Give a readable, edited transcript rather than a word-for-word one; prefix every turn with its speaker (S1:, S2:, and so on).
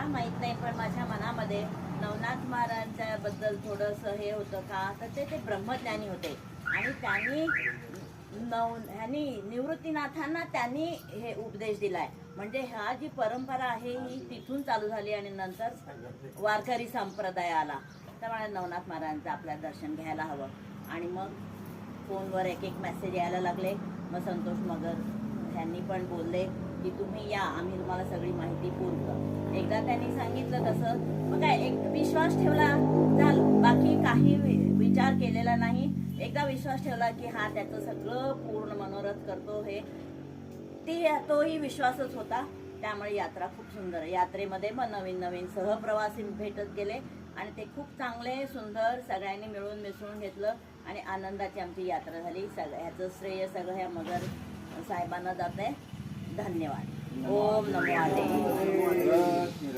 S1: का माहित नाही, पण माझ्या मनामध्ये नवनाथ महाराजांच्या बद्दल थोडंसं हे होतं का, तर ते ब्रह्मज्ञानी होते आणि त्यांनी ह्यांनी निवृत्तीनाथांना त्यांनी हे उपदेश दिलाय. म्हणजे हा जी परंपरा आहे ही तिथून चालू झाली आणि नंतर वारकरी संप्रदाय आला. त्यामुळे नवनाथ महाराजांचं आपल्या दर्शन घ्यायला हवं. आणि मग फोनवर एक एक मेसेज यायला लागले. मग संतोष मगर ह्यांनी पण बोलले की तुम्ही या, आम्ही तुम्हाला सगळी माहिती पुरवतो. एकदा त्यांनी सांगितलं तसं मग काय एक विश्वास ठेवला झालं, बाकी काही विचार केलेला नाही. एकदा विश्वास ठेवला की हा त्याचं सगळं पूर्ण मनोरथ करतो, हे तोही विश्वासच होता. त्यामुळे यात्रा खूप सुंदर. यात्रेमध्ये मग नवीन नवीन सहप्रवासी भेटत गेले आणि ते खूप चांगले सुंदर सगळ्यांनी मिळून मिसळून घेतलं आणि आनंदाची आमची यात्रा झाली. ह्याचं श्रेय सगळं ह्या मगर साहेबांना जात आहे. धन्यवाद. ओम नमो नारायण.